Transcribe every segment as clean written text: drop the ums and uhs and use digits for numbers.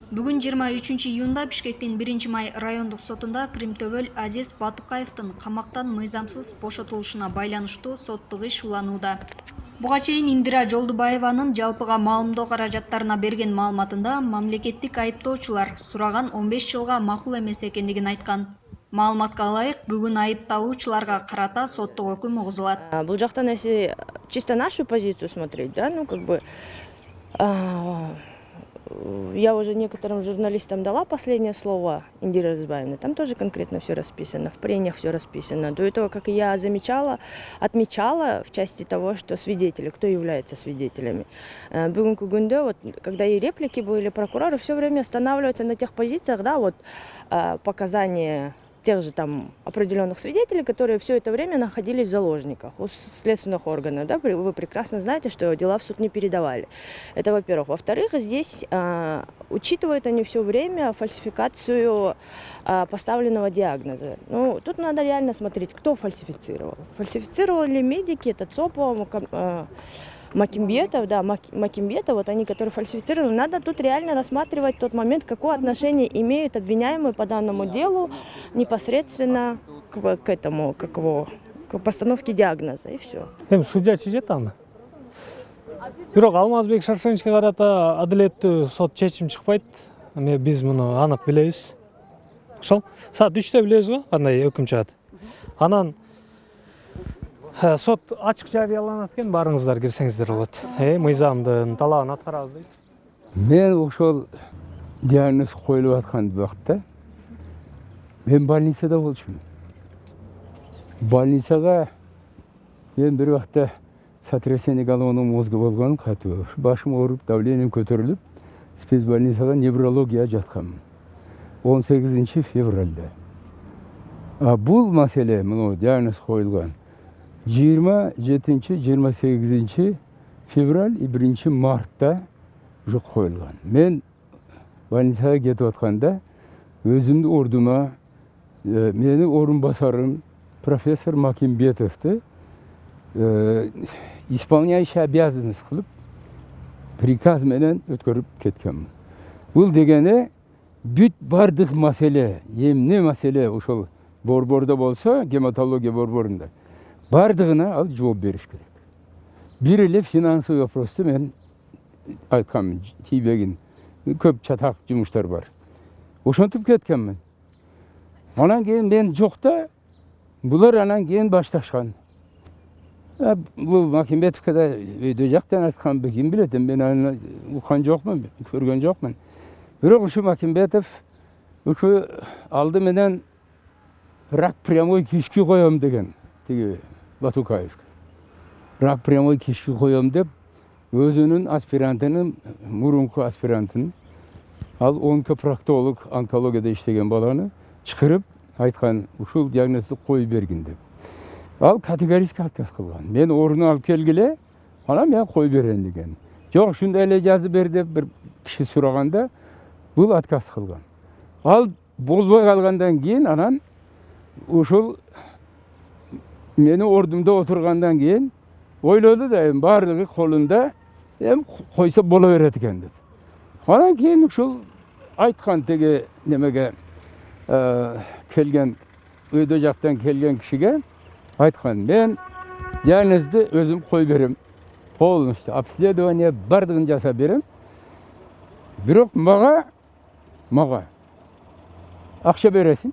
Бүгүн 23-июнда Бишкектин 1-май райондук сотунда Кримтөбөл Азиз Батукаевдин камактан мыйзамсыз бошотулушуна байланыштуу соттук иш уланууда. Буга чейин Индира Жолдубаеванын жалпыга маалымдоо каражаттарына берген маалыматында мамлекеттик айыптоочулар сураган 15 жылга макул эмес экендигин айткан. Маалыматка ылайык, бүгүн айыпталуучуларга карата соттук өкүм угузулат. Бул жактан если чисто нашу позицию смотреть, да, я уже некоторым журналистам дала последнее слово Индире Разбаевне. Там тоже конкретно все расписано, в прениях все расписано. До этого, как и я отмечала в части того, что свидетели, кто является свидетелями. Бүгүнкү күндө, вот, когда и реплики были, прокуроры все время останавливаются на тех позициях, да, вот, показания тех же там определенных свидетелей, которые все это время находились в заложниках у следственных органов. Да? Вы прекрасно знаете, что дела в суд не передавали. Это во-первых. Во-вторых, здесь учитывают они все время фальсификацию поставленного диагноза. Ну, тут надо реально смотреть, кто фальсифицировал. Фальсифицировали ли медики, это ЦОПа, Макимбетов, да, Макимбетов, вот они, которые фальсифицировали. Надо тут реально рассматривать тот момент, какое отношение имеют обвиняемые по данному делу непосредственно к этому, к постановке диагноза, и все. Судья чечет аны. Бирок Алмазбек Шаршеновичке карата адилеттүү сот чечим чыкпайт. Биз муну анык билебиз. Ошол саат 3-тө билебиз го кандай өкүм чыгат. Анан сот ачык жарыяланат экен, барыңыздар кирсеңиздер болот. Мыйзамдын талабын аткарабыз дейт. Мен ошол диагноз коюлуп аткан убакытта мен больницада болчумун. Больницага мен бир убакта сотрясение головного мозга болгон, катуу. Башым ооруп, давлением көтөрүлүп, спецбольницага неврология жатканмын. 18 февралда. Бул маселе, мына диагноз коюлган 27-28 февраль и 1 мартта уже коюлган. Мен больницага кетип атканда өзүмдүн ордума мени орун басарым профессор Макимбетовду исполняющий обязанность кылып приказ менен өткөрүп кеткенмин. Бул дегени бүт бардык маселе, эмне маселе ошол борбордо болсо, гематология борборунда бардыгына ал жооп бериш керек. Бир эле финансовый вопросту мен айтканмын, тийбегин. Көп чатак жумуштар бар. Ошентип кеткенмин. Анан кийин мен жокта, булар анан кийин башташкан. Бул Макимбетовке да өйдө жактан айткан ким билет, мен аны уккан жокмун, көргөн жокмун. Бирок ушу Макимбетов ушу алды менен рак прямой кишки коем деген, тиги Батукаевка. Рак прямой кишки коем деп, өзүнүн аспирантынын, мурунку аспирантын, ал онкопроктолог, онкологияда иштеген баланы чакырып айткан, ушул диагнозду коюп бергин деп. Ал категорически отказ кылган. Мен ордуна алып келгиле, анан мен коюп берейин деген. Жок, ушундай эле жазып бер деп бир киши сураганда, бул отказ кылган. Ал болбой калгандан кийин анан ушул мени ордумда отургандан кийин ойлоду да, баардыгы колунда, койсо боло берет экен деп. Анан кийин ушул айткан теге немеге келген, өйдө жактан келген кишиге айткан, мен диагнозду өзүм коюп берем. Полностью обследование бардыгын жасап берем. Бирок мага акча бересиң.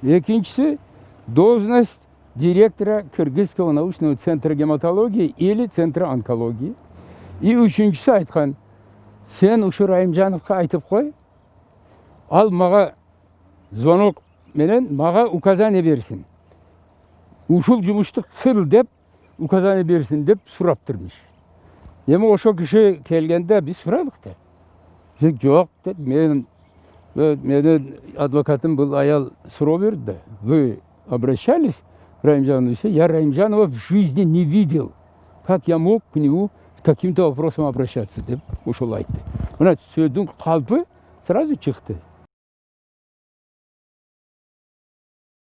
Экинчиси должность директора Кыргызского научного центра гематологии или центра онкологии. И үчүнчүсү айткан, сен ушу Райымжановго айтып кой, ал мага звонок менен мага указание берсин. Ушул жумушту кыл деп указание берсин деп сураптырмыш. Эми ошол киши келгенде биз сурадык да. Жок деп, менин адвокатым был аял суроо берди да. Вы обращались к Райымжанову? Я Райымжанова в жизни не видел. Как я мог к нему с каким-то вопросом обращаться деп ошол айтты. Мына сөздүн калпы сразу чыкты.